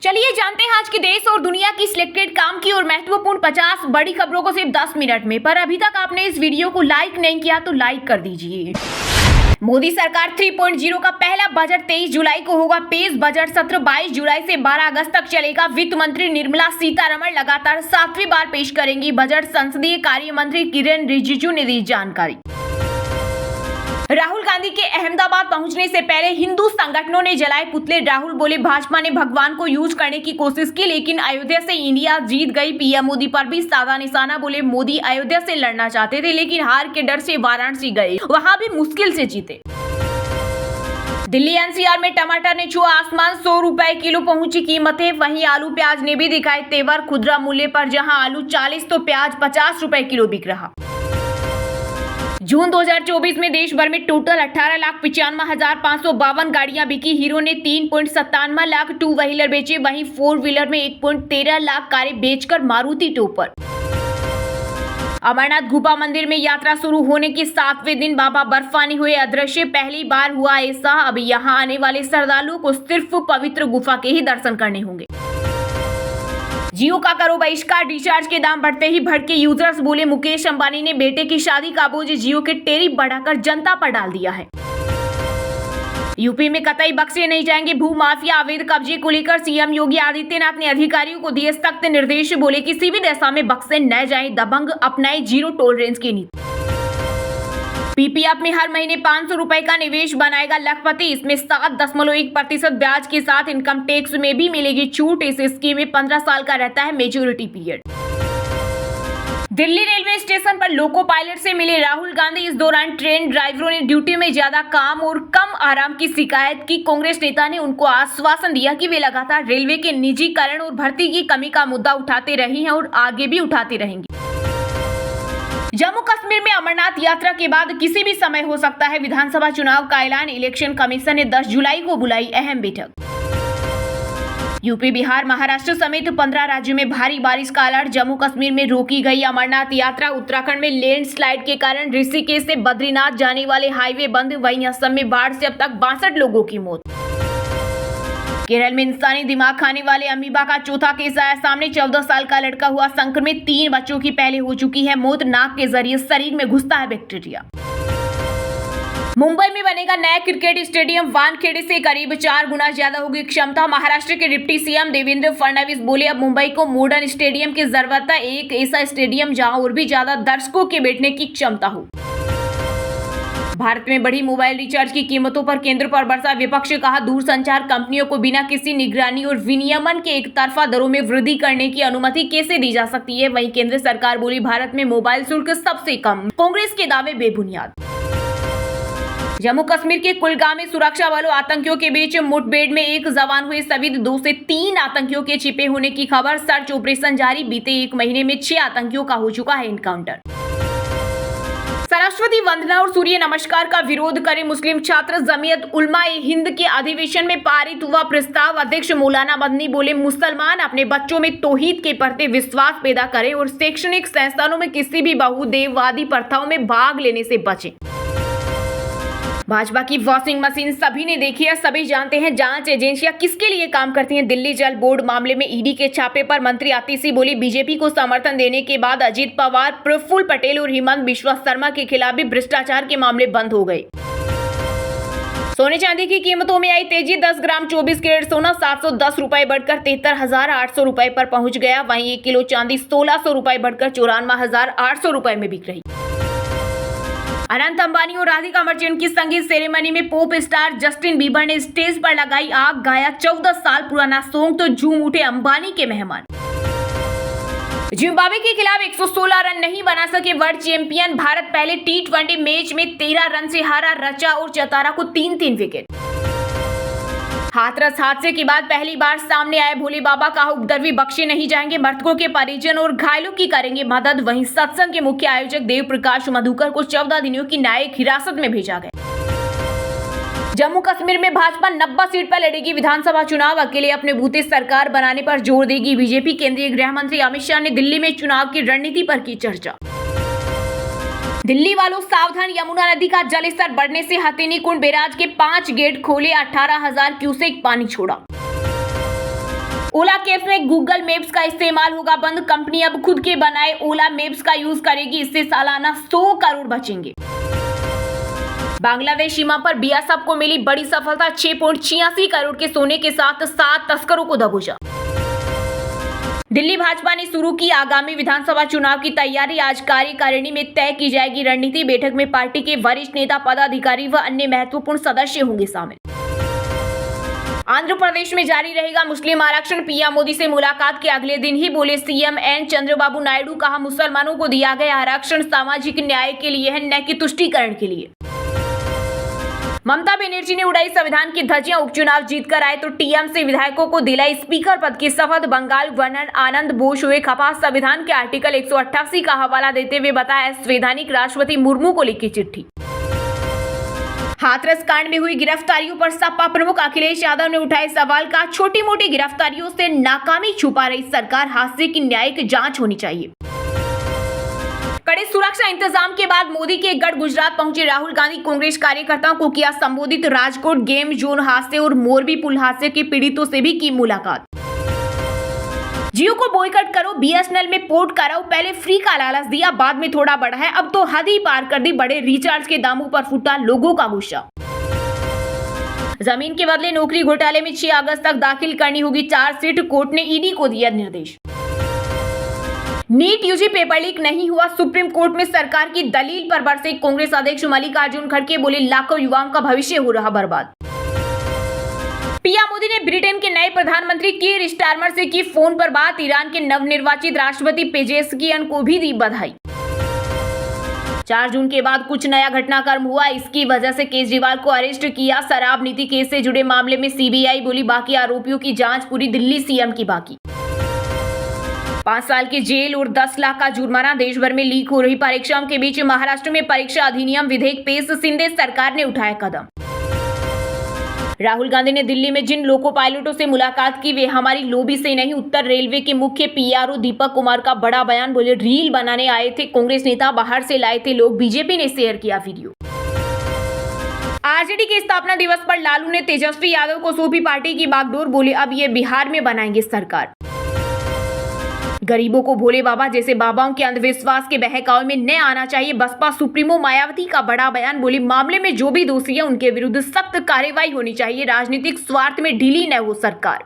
चलिए जानते हैं आज के देश और दुनिया की सिलेक्टेड काम की और महत्वपूर्ण 50 बड़ी खबरों को सिर्फ 10 मिनट में। पर अभी तक आपने इस वीडियो को लाइक नहीं किया तो लाइक कर दीजिए। मोदी सरकार 3.0 का पहला बजट 23 जुलाई को होगा पेश। बजट सत्र 22 जुलाई से 12 अगस्त तक चलेगा। वित्त मंत्री निर्मला सीतारमण लगातार 7वीं बार पेश करेंगी बजट। संसदीय कार्य मंत्री किरेन रिजिजू ने दी जानकारी। राहुल गांधी के अहमदाबाद पहुंचने से पहले हिंदू संगठनों ने जलाए पुतले। राहुल बोले भाजपा ने भगवान को यूज करने की कोशिश की लेकिन अयोध्या से इंडिया जीत गई। पीएम मोदी पर भी साधा निशाना। बोले मोदी अयोध्या से लड़ना चाहते थे लेकिन हार के डर से वाराणसी गए, वहां भी मुश्किल से जीते। दिल्ली एनसीआर में टमाटर ने छुआ आसमान, 100 रुपए किलो पहुंची कीमतें। वहीं आलू प्याज ने भी दिखाए तेवर। खुदरा मूल्य पर जहां आलू 40 तो प्याज 50 रुपए किलो बिक रहा। जून 2024 में देश भर में टोटल 18,95,552 गाड़ियां बिकी। हीरो ने 3.97 लाख टू व्हीलर बेचे। वहीं 4 व्हीलर में 1.13 लाख कारें बेचकर मारुति टॉपर। अमरनाथ गुफा मंदिर में यात्रा शुरू होने के 7वें दिन बाबा बर्फानी हुए अदृश्य। पहली बार हुआ ऐसा। अब यहां आने वाले श्रद्धालुओं को सिर्फ पवित्र गुफा के ही दर्शन करने होंगे। जियो का करो बहिष्कार, रिचार्ज के दाम बढ़ते ही भड़के यूजर्स। बोले मुकेश अंबानी ने बेटे की शादी का बोझ जियो के टेरिफ बढ़ाकर जनता पर डाल दिया है। यूपी में कतई बख्शे नहीं जाएंगे भू माफिया। अवैध कब्जे को लेकर सीएम योगी आदित्यनाथ ने अधिकारियों को दिए सख्त निर्देश। बोले किसी भी दशा में बख्शे न जाए। दबंग अपनाए जीरो टॉलरेंस की नीति। पीपीएफ में हर महीने 500 रुपए का निवेश बनाएगा लखपति। इसमें 7.1% ब्याज के साथ इनकम टैक्स में भी मिलेगी छूट। इस स्कीम में 15 साल का रहता है maturity period. Delhi railway station पर लोको पायलट से मिले राहुल गांधी। इस दौरान ट्रेन ड्राइवरों ने ड्यूटी में ज्यादा काम और कम आराम की शिकायत की। कांग्रेस नेता ने उनको आश्वासन दिया कि वे लगातार रेलवे के निजीकरण और भर्ती की कमी का मुद्दा उठाते रही हैं और आगे भी उठाते रहेंगे। जम्मू कश्मीर में अमरनाथ यात्रा के बाद किसी भी समय हो सकता है विधानसभा चुनाव का ऐलान। इलेक्शन कमीशन ने 10 जुलाई को बुलाई अहम बैठक। यूपी, बिहार, महाराष्ट्र समेत 15 राज्यों में भारी बारिश का अलर्ट। जम्मू कश्मीर में रोकी गई अमरनाथ यात्रा। उत्तराखंड में लैंडस्लाइड के कारण ऋषिकेश से बद्रीनाथ जाने वाले हाईवे बंद। वहीं असम में बाढ़ से अब तक 62 लोगों की मौत। केरल में इंसानी दिमाग खाने वाले अमीबा का चौथा केस आया सामने। 14 साल का लड़का हुआ संक्रमित। 3 बच्चों की पहले हो चुकी है मौत। नाक के जरिए शरीर में घुसता है बैक्टीरिया। मुंबई में बनेगा नया क्रिकेट स्टेडियम। वानखेड़े से करीब 4 गुना ज्यादा होगी क्षमता। महाराष्ट्र के डिप्टी सीएम देवेंद्र फडणवीस बोले अब मुंबई को मॉडर्न स्टेडियम की जरूरत है। एक ऐसा स्टेडियम जहां और भी ज्यादा दर्शकों के बैठने की क्षमता हो। भारत में बढ़ी मोबाइल रिचार्ज की कीमतों पर केंद्र पर बरसा विपक्ष। कहा दूरसंचार कंपनियों को बिना किसी निगरानी और विनियमन के एक तरफा दरों में वृद्धि करने की अनुमति कैसे दी जा सकती है। वहीं केंद्र सरकार बोली भारत में मोबाइल शुल्क सबसे कम। कांग्रेस के दावे बेबुनियाद। जम्मू कश्मीर के कुलगाम में सुरक्षा बलों आतंकियों के बीच मुठभेड़ में 1 जवान हुए शहीद। 2 से 3 आतंकियों के छिपे होने की खबर। सर्च ऑपरेशन जारी। बीते 1 महीने में 6 आतंकियों का हो चुका है एनकाउंटर। सरस्वती वंदना और सूर्य नमस्कार का विरोध करे मुस्लिम छात्र। जमीयत उलमा ए हिंद के अधिवेशन में पारित हुआ प्रस्ताव। अध्यक्ष मौलाना मदनी बोले मुसलमान अपने बच्चों में तौहीद के प्रति विश्वास पैदा करें और शैक्षणिक संस्थानों में किसी भी बहुदेववादी प्रथाओं में भाग लेने से बचें। भाजपा की वॉशिंग मशीन सभी ने देखी है, सभी जानते हैं जांच एजेंसियां किसके लिए काम करती हैं। दिल्ली जल बोर्ड मामले में ईडी के छापे पर मंत्री आतिशी बोली बीजेपी को समर्थन देने के बाद अजीत पवार, प्रफुल्ल पटेल और हेमंत बिश्वा शर्मा के खिलाफ भी भ्रष्टाचार के मामले बंद हो गए। सोने चांदी की कीमतों में आई तेजी। 10 ग्राम 24 कैरेट सोना 710 रुपए बढ़कर 73,800 रुपए पर पहुंच गया। वहीं 1 किलो चांदी 1,600 रुपए बढ़कर 94,800 रुपए में बिक रही। अनंत अंबानी और राधिका मर्चेंट की संगीत सेरेमनी में पॉप स्टार जस्टिन बीबर ने स्टेज पर लगाई आग। गाया 14 साल पुराना सॉन्ग तो झूम उठे अंबानी के मेहमान। जिम्बाब्वे के खिलाफ 116 रन नहीं बना सके वर्ल्ड चैंपियन भारत। पहले T20 मैच में 13 रन से हारा। रचा और चतारा को 3-3 विकेट। हाथरस हादसे के बाद पहली बार सामने आए भोले बाबा। कहा उपद्रवी बख्शे नहीं जाएंगे। मृतकों के परिजन और घायलों की करेंगे मदद। वहीं सत्संग के मुख्य आयोजक देव प्रकाश मधुकर को 14 दिनों की न्यायिक हिरासत में भेजा गया। जम्मू कश्मीर में भाजपा 90 सीट पर लड़ेगी विधानसभा चुनाव। अकेले अपने बूते सरकार बनाने पर जोर देगी बीजेपी। केंद्रीय गृह मंत्री अमित शाह ने दिल्ली में चुनाव की रणनीति पर की चर्चा। दिल्ली वालों सावधान, यमुना नदी का जलस्तर बढ़ने से हथिनी कुंड बैराज के 5 गेट खोले। 18,000 क्यूसेक पानी छोड़ा। ओला कैब्स में गूगल मैप्स का इस्तेमाल होगा बंद। कंपनी अब खुद के बनाए ओला मैप्स का यूज करेगी। इससे सालाना 100 करोड़ बचेंगे। बांग्लादेश सीमा पर बीएसएफ को मिली बड़ी सफलता। 6.86 करोड़ के सोने के साथ 7 तस्करों को दबोचा। दिल्ली भाजपा ने शुरू की आगामी विधानसभा चुनाव की तैयारी। आज कार्यकारिणी में तय की जाएगी रणनीति। बैठक में पार्टी के वरिष्ठ नेता, पदाधिकारी व अन्य महत्वपूर्ण सदस्य होंगे शामिल। आंध्र प्रदेश में जारी रहेगा मुस्लिम आरक्षण। पीएम मोदी से मुलाकात के अगले दिन ही बोले सीएम एन चंद्रबाबू नायडू। कहा, मुसलमानों को दिया गया आरक्षण सामाजिक न्याय के लिए है, न कि तुष्टीकरण के लिए। ममता बनर्जी ने उड़ाई संविधान की धज्जियां। उपचुनाव जीतकर आए तो टीएमसी विधायकों को दिलाई स्पीकर पद की शपथ। बंगाल गवर्नर आनंद बोस हुए खफा। संविधान के आर्टिकल 188 का हवाला देते हुए बताया, संवैधानिक राष्ट्रपति मुर्मू को लिखी चिट्ठी। हाथरस कांड में हुई गिरफ्तारियों पर सपा प्रमुख अखिलेश यादव ने उठाए सवाल। का छोटी मोटी गिरफ्तारियों से नाकामी छुपा रही सरकार। हादसे की न्यायिक जांच होनी चाहिए। कड़े सुरक्षा इंतजाम के बाद मोदी के गढ़ गुजरात पहुंचे राहुल गांधी। कांग्रेस कार्यकर्ताओं को किया संबोधित। राजकोट गेम जोन हादसे और मोरबी पुल हादसे के पीड़ितों से भी की मुलाकात। जियो को बॉयकॉट करो, बीएसएनएल में पोर्ट कराओ। पहले फ्री का लालच दिया, बाद में थोड़ा बढ़ा है, अब तो हद ही पार कर दी। बड़े रिचार्ज के दामों पर फूटा लोगों का गुस्सा। जमीन के बदले नौकरी घोटाले में 6 अगस्त तक दाखिल करनी होगी चार्जशीट। कोर्ट ने ईडी को दिया निर्देश। नीट यूजी पेपर लीक नहीं हुआ। सुप्रीम कोर्ट में सरकार की दलील पर बरसे कांग्रेस अध्यक्ष मल्लिकार्जुन खड़गे। बोले, लाखों युवाओं का भविष्य हो रहा बर्बाद। पीएम मोदी ने ब्रिटेन के नए प्रधानमंत्री कीर स्टारमर से की फोन पर बात। ईरान के नवनिर्वाचित राष्ट्रपति पेजेस्कियन को भी दी बधाई। 4 जून के बाद कुछ नया घटनाक्रम हुआ, इसकी वजह से केजरीवाल को अरेस्ट किया। शराब नीति केस से जुड़े मामले में सीबीआई बोली, बाकी आरोपियों की जांच पूरी, दिल्ली सीएम की बाकी। 5 साल की जेल और 10 लाख का जुर्माना। देश भर में लीक हो रही परीक्षाओं के बीच महाराष्ट्र में परीक्षा अधिनियम विधेयक पेश। शिंदे सरकार ने उठाया कदम। राहुल गांधी ने दिल्ली में जिन लोको पायलटों से मुलाकात की वे हमारी लॉबी से नहीं। उत्तर रेलवे के मुख्य पीआरओ दीपक कुमार का बड़ा बयान। बोले, रील बनाने आए थे कांग्रेस नेता, बाहर से लाए थे लोग। बीजेपी ने शेयर किया वीडियो। आरजेडी के स्थापना दिवस पर लालू ने तेजस्वी यादव को सौंपी पार्टी की बागडोर। बोले, अब ये बिहार में बनाएंगे सरकार। गरीबों को भोले बाबा जैसे बाबाओं के अंधविश्वास के बहकावे में न आना चाहिए। बसपा सुप्रीमो मायावती का बड़ा बयान। बोली, मामले में जो भी दोषी है उनके विरुद्ध सख्त कार्रवाई होनी चाहिए। राजनीतिक स्वार्थ में ढीली न हो सरकार।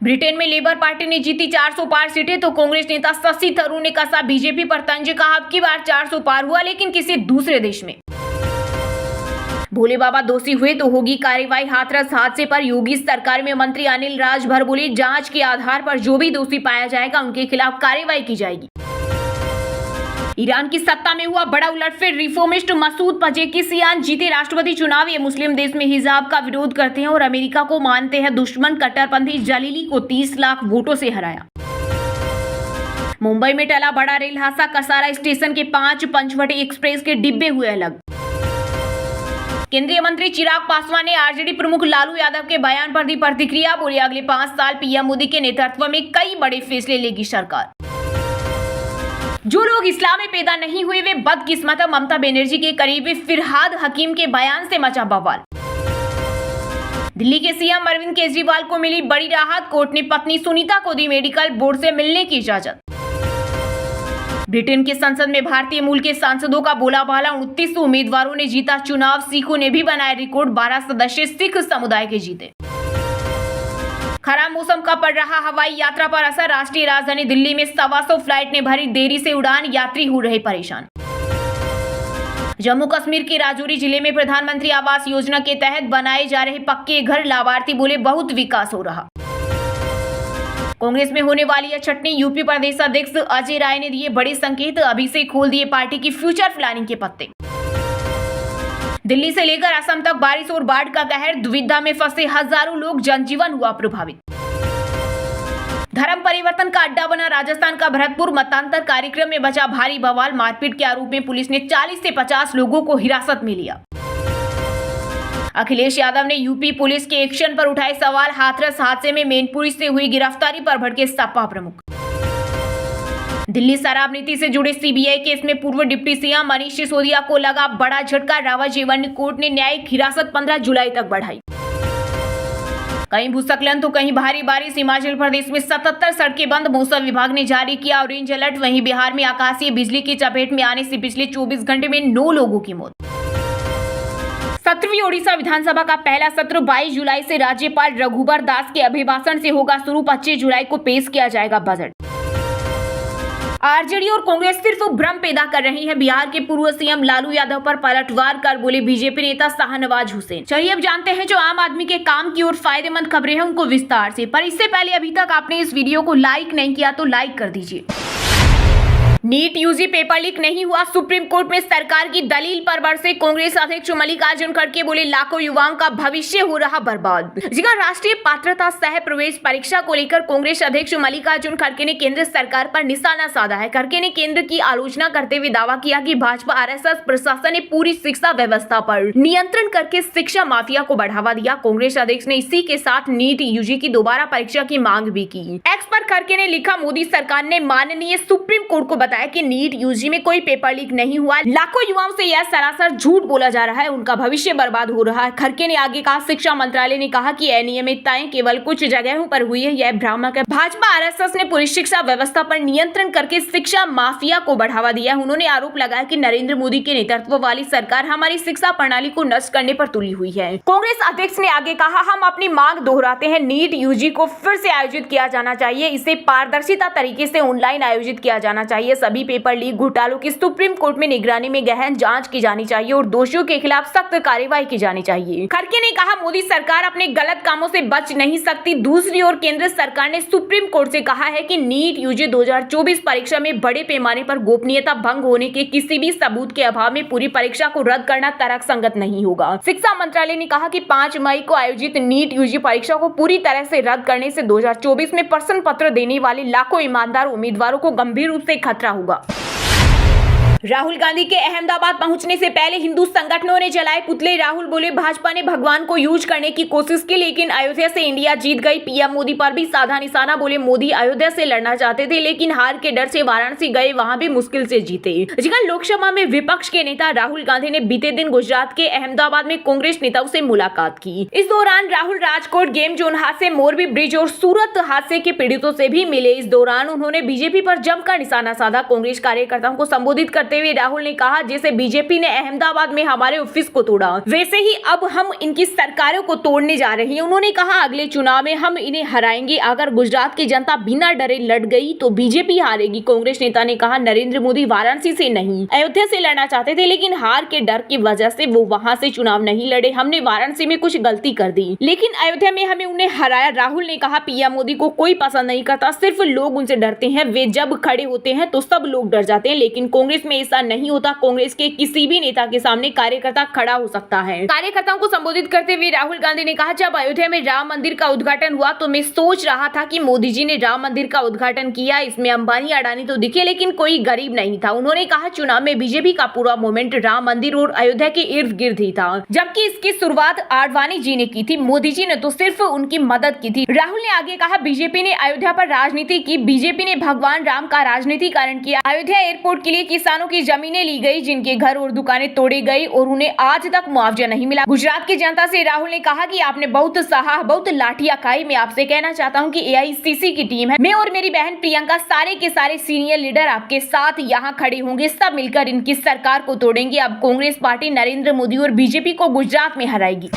ब्रिटेन में लेबर पार्टी ने जीती 400 पार सीटें तो कांग्रेस नेता शशि थरूर ने कसा बीजेपी पर तंज। कहा, अब की बार 400 पार हुआ लेकिन किसी दूसरे देश में। भोले बाबा दोषी हुए तो होगी कार्रवाई। हाथरस हादसे पर योगी सरकार में मंत्री अनिल राजभर बोले, जांच के आधार पर जो भी दोषी पाया जाएगा उनके खिलाफ कार्रवाई की जाएगी। ईरान की सत्ता में हुआ बड़ा उलटफेर। रिफॉर्मिस्ट मसूद पजेकिसियान जीते राष्ट्रपति चुनाव। ये मुस्लिम देश में हिजाब का विरोध करते हैं और अमेरिका को मानते हैं दुश्मन। कट्टरपंथी जलीली को 30 लाख वोटों से हराया। मुंबई में टला बड़ा रेल हादसा। कसारा स्टेशन के 5 पंचवटी एक्सप्रेस के डिब्बे हुए अलग। केंद्रीय मंत्री चिराग पासवान ने आरजेडी प्रमुख लालू यादव के बयान पर दी प्रतिक्रिया। बोले, अगले 5 साल पीएम मोदी के नेतृत्व में कई बड़े फैसले लेगी सरकार। जो लोग इस्लाम में पैदा नहीं हुए वे बदकिस्मत है। ममता बनर्जी के करीबी फिरहाद हकीम के बयान से मचा बवाल। दिल्ली के सीएम अरविंद केजरीवाल को मिली बड़ी राहत। कोर्ट ने पत्नी सुनीता को दी मेडिकल बोर्ड से मिलने की इजाजत। ब्रिटेन के संसद में भारतीय मूल के सांसदों का बोलाबाला। 29 उम्मीदवारों ने जीता चुनाव। सिखों ने भी बनाया रिकॉर्ड। 12 सदस्य सिख समुदाय के जीते। खराब मौसम का पड़ रहा हवाई यात्रा पर असर। राष्ट्रीय राजधानी दिल्ली में 125 फ्लाइट ने भरी देरी से उड़ान। यात्री हो रहे परेशान। जम्मू कश्मीर के राजौरी जिले में प्रधानमंत्री आवास योजना के तहत बनाए जा रहे पक्के घर। लाभार्थी बोले, बहुत विकास हो रहा। कांग्रेस में होने वाली यह छटनी। यूपी प्रदेश अध्यक्ष अजय राय ने दिए बड़े संकेत। अभी से खोल दिए पार्टी की फ्यूचर प्लानिंग के पत्ते। दिल्ली से लेकर असम तक बारिश और बाढ़ का कहर। दुविधा में फंसे हजारों लोग। जनजीवन हुआ प्रभावित। धर्म परिवर्तन का अड्डा बना राजस्थान का भरतपुर। मतांतर कार्यक्रम में बचा भारी बवाल। मारपीट के आरोप में पुलिस ने 40 से 50 लोगों को हिरासत में लिया। अखिलेश यादव ने यूपी पुलिस के एक्शन पर उठाए सवाल। हाथरस हादसे में मैनपुरी से हुई गिरफ्तारी पर भड़के सपा प्रमुख। दिल्ली शराब नीति से जुड़े सीबीआई केस में पूर्व डिप्टी सीएम मनीष सिसोदिया को लगा बड़ा झटका। रावत जीवन कोर्ट ने न्यायिक हिरासत 15 जुलाई तक बढ़ाई। कहीं भूस्खलन तो कहीं भारी बारिश। हिमाचल प्रदेश में 77 सड़कें बंद। मौसम विभाग ने जारी किया ऑरेंज अलर्ट। वहीं बिहार में आकाशीय बिजली की चपेट में आने से पिछले 24 घंटे में 9 लोगों की मौत। 17वीं ओडिशा विधानसभा का पहला सत्र 22 जुलाई से राज्यपाल रघुबर दास के अभिभाषण से होगा शुरू। 25 जुलाई को पेश किया जाएगा बजट। आरजेडी और कांग्रेस सिर्फ भ्रम पैदा कर रही है। बिहार के पूर्व सीएम लालू यादव पर पलटवार कर बोले बीजेपी नेता शाहनवाज हुसैन। चलिए अब जानते हैं जो आम आदमी के काम की और फायदेमंद खबरें हैं उनको विस्तार से। पर इससे पहले अभी तक आपने इस वीडियो को लाइक नहीं किया तो लाइक कर दीजिए। नीट यूजी पेपर लीक नहीं हुआ। सुप्रीम कोर्ट में सरकार की दलील पर बरसे कांग्रेस अध्यक्ष मल्लिकार्जुन खड़गे। बोले लाखों युवाओं का भविष्य हो रहा बर्बाद। जिसका राष्ट्रीय पात्रता सह प्रवेश परीक्षा को लेकर कांग्रेस अध्यक्ष मल्लिकार्जुन खड़गे ने केंद्र सरकार पर निशाना साधा है। खड़गे ने केंद्र की आलोचना करते हुए दावा किया कि भाजपा आरएसएस प्रशासन ने पूरी शिक्षा व्यवस्था पर नियंत्रण करके शिक्षा माफिया को बढ़ावा दिया। कांग्रेस अध्यक्ष ने इसी के साथ नीट यूजी की दोबारा परीक्षा की मांग भी की। एक्स पर खड़गे ने लिखा, मोदी सरकार ने माननीय सुप्रीम कोर्ट को बताया कि नीट यूजी में कोई पेपर लीक नहीं हुआ। लाखों युवाओं से यह सरासर झूठ बोला जा रहा है, उनका भविष्य बर्बाद हो रहा है। खड़गे ने आगे कहा, शिक्षा मंत्रालय ने कहा कि अनियमितताएं केवल कुछ जगहों पर हुई है, यह भ्रामक है। भाजपा आरएसएस ने पूरी शिक्षा व्यवस्था पर नियंत्रण करके शिक्षा माफिया को बढ़ावा दिया। उन्होंने आरोप लगाया कि नरेंद्र मोदी के नेतृत्व वाली सरकार हमारी शिक्षा प्रणाली को नष्ट करने पर तुली हुई है। कांग्रेस अध्यक्ष ने आगे कहा, हम अपनी मांग दोहराते हैं, नीट यूजी को फिर से आयोजित किया जाना चाहिए। इसे पारदर्शिता तरीके से ऑनलाइन आयोजित किया जाना चाहिए। सभी पेपर लीक घोटालों की सुप्रीम कोर्ट में निगरानी में गहन जांच की जानी चाहिए और दोषियों के खिलाफ सख्त कार्रवाई की जानी चाहिए। खड़गे ने कहा, मोदी सरकार अपने गलत कामों से बच नहीं सकती। दूसरी ओर केंद्र सरकार ने सुप्रीम कोर्ट से कहा है कि नीट यूजी 2024 परीक्षा में बड़े पैमाने पर गोपनीयता भंग होने के किसी भी सबूत के अभाव में पूरी परीक्षा को रद्द करना तर्कसंगत नहीं होगा। शिक्षा मंत्रालय ने कहा कि 5 मई को आयोजित नीट यूजी परीक्षा को पूरी तरह से रद्द करने से 2024 में प्रश्न पत्र देने वाले लाखों ईमानदार उम्मीदवारों को गंभीर रूप से खतरा होगा। राहुल गांधी के अहमदाबाद पहुंचने से पहले हिंदू संगठनों ने जलाए पुतले। राहुल बोले, भाजपा ने भगवान को यूज करने की कोशिश की लेकिन अयोध्या से इंडिया जीत गई। पीएम मोदी पर भी साधा निशाना। बोले, मोदी अयोध्या से लड़ना चाहते थे लेकिन हार के डर से वाराणसी गए, वहां भी मुश्किल से जीते। जिसका लोकसभा में विपक्ष के नेता राहुल गांधी ने बीते दिन गुजरात के अहमदाबाद में कांग्रेस नेताओं से मुलाकात की। इस दौरान राहुल राजकोट गेम जोन हादसे, मोरबी ब्रिज और सूरत हादसे के पीड़ितों से भी मिले। इस दौरान उन्होंने बीजेपी पर जमकर निशाना साधा। कांग्रेस कार्यकर्ताओं को संबोधित करते हुए राहुल ने कहा, जैसे बीजेपी ने अहमदाबाद में हमारे ऑफिस को तोड़ा, वैसे ही अब हम इनकी सरकारों को तोड़ने जा रहे हैं। उन्होंने कहा, अगले चुनाव में हम इन्हें हराएंगे। अगर गुजरात की जनता बिना डरे लड़ गई तो बीजेपी हारेगी। कांग्रेस नेता ने कहा, नरेंद्र मोदी वाराणसी से नहीं अयोध्या से लड़ना चाहते थे लेकिन हार के डर की वजह से वो वहां से चुनाव नहीं लड़े। हमने वाराणसी में कुछ गलती कर दी लेकिन अयोध्या में हमें उन्हें हराया। राहुल ने कहा, पीएम मोदी को कोई पसंद नहीं करता, सिर्फ लोग उनसे डरते हैं। वे जब खड़े होते हैं तो सब लोग डर जाते हैं लेकिन कांग्रेस में ऐसा नहीं होता। कांग्रेस के किसी भी नेता के सामने कार्यकर्ता खड़ा हो सकता है। कार्यकर्ताओं को संबोधित करते हुए राहुल गांधी ने कहा, जब अयोध्या में राम मंदिर का उद्घाटन हुआ तो मैं सोच रहा था कि मोदी जी ने राम मंदिर का उद्घाटन किया, इसमें अंबानी अडानी तो दिखे लेकिन कोई गरीब नहीं था। उन्होंने कहा, चुनाव में बीजेपी का पूरा मूवमेंट राम मंदिर और अयोध्या के इर्द गिर्द ही था, जबकि इसकी शुरुआत आडवाणी जी ने की थी, मोदी जी ने तो सिर्फ उनकी मदद की थी। राहुल ने आगे कहा, बीजेपी ने अयोध्या पर राजनीति की, बीजेपी ने भगवान राम का राजनीतिकरण किया। अयोध्या एयरपोर्ट के लिए किसानों की जमीनें ली गई, जिनके घर और दुकानें तोड़ी गई और उन्हें आज तक मुआवजा नहीं मिला। गुजरात की जनता से राहुल ने कहा कि आपने बहुत सहा, बहुत लाठियां खाई। मैं आपसे कहना चाहता हूं कि एआईसीसी की टीम है, मैं और मेरी बहन प्रियंका, सारे के सारे सीनियर लीडर आपके साथ यहां खड़े होंगे, सब मिलकर इनकी सरकार को तोड़ेंगे। अब कांग्रेस पार्टी नरेंद्र मोदी और बीजेपी को गुजरात में हराएगी।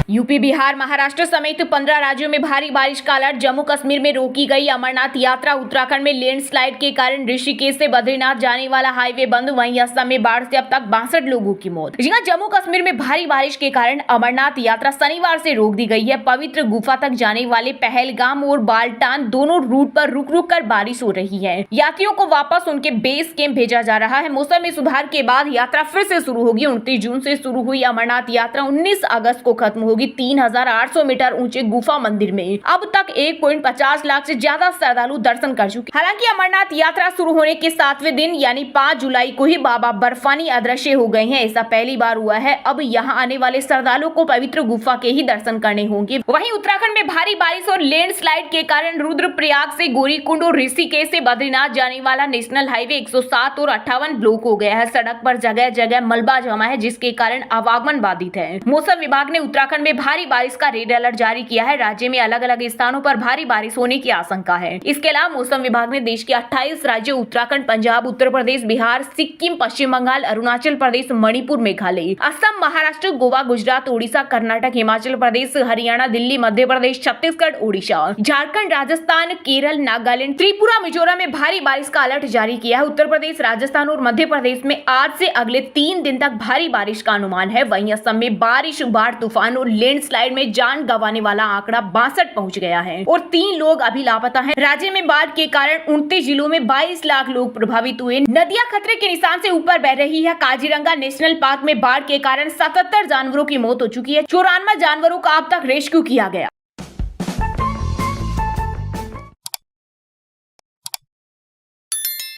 यूपी, बिहार, महाराष्ट्र समेत 15 राज्यों में भारी बारिश का अलर्ट। जम्मू कश्मीर में रोकी गई अमरनाथ यात्रा। उत्तराखंड में लैंडस्लाइड के कारण ऋषिकेश से बद्रीनाथ जाने वाला हाईवे बंद। वहीं असम में बाढ़ से अब तक 62 लोगों की मौत। जहां जम्मू कश्मीर में भारी बारिश के कारण अमरनाथ यात्रा शनिवार से रोक दी गई है। पवित्र गुफा तक जाने वाले पहलगाम और बाल्टान दोनों रूट पर रुक रुक कर बारिश हो रही है। यात्रियों को वापस उनके बेस कैंप भेजा जा रहा है। मौसम में सुधार के बाद यात्रा फिर से शुरू होगी। 29 जून से शुरू हुई अमरनाथ यात्रा 19 अगस्त को खत्म होगी। 3800 मीटर ऊंचे गुफा मंदिर में अब तक 1.50 लाख से ज्यादा श्रद्धालु दर्शन कर चुके। हालांकि अमरनाथ यात्रा शुरू होने के 7वें दिन यानी 5 जुलाई को ही बाबा बर्फानी अदृश्य हो गए हैं। ऐसा पहली बार हुआ है। अब यहाँ आने वाले श्रद्धालुओं को पवित्र गुफा के ही दर्शन करने होंगे। वहीं उत्तराखंड में भारी बारिश और लैंडस्लाइड के कारण रुद्रप्रयाग से गौरीकुंड और ऋषिकेश से बद्रीनाथ जाने वाला नेशनल हाईवे 107 और 58 ब्लॉक हो गया है। सड़क पर जगह जगह मलबा जमा है, जिसके कारण आवागमन बाधित है। मौसम विभाग ने उत्तराखंड में भारी बारिश का रेड अलर्ट जारी किया है। राज्य में अलग अलग स्थानों पर भारी बारिश होने की आशंका है। इसके अलावा मौसम विभाग ने देश के 28 राज्यों उत्तराखंड, पंजाब, उत्तर प्रदेश, बिहार, सिक्किम, पश्चिम बंगाल, अरुणाचल प्रदेश, मणिपुर, मेघालय, असम, महाराष्ट्र, गोवा, गुजरात, ओडिशा, कर्नाटक, हिमाचल प्रदेश, हरियाणा, दिल्ली, मध्य प्रदेश, छत्तीसगढ़, ओडिशा, झारखंड, राजस्थान, केरल, नागालैंड, त्रिपुरा, मिजोरम में भारी बारिश का अलर्ट जारी किया है। उत्तर प्रदेश, राजस्थान और मध्य प्रदेश में आज से अगले 3 दिन तक भारी बारिश का अनुमान है। वहीं असम में बारिश, बाढ़, तूफान और लैंडस्लाइड में जान गंवाने वाला आंकड़ा 62 पहुंच गया है और 3 लोग अभी लापता हैं। राज्य में बाढ़ के कारण 29 जिलों में 22 लाख लोग प्रभावित हुए। नदियां खतरे के निशान से ऊपर बह रही है। काजीरंगा नेशनल पार्क में बाढ़ के कारण 77 जानवरों की मौत हो चुकी है। 94 जानवरों का अब तक रेस्क्यू किया गया।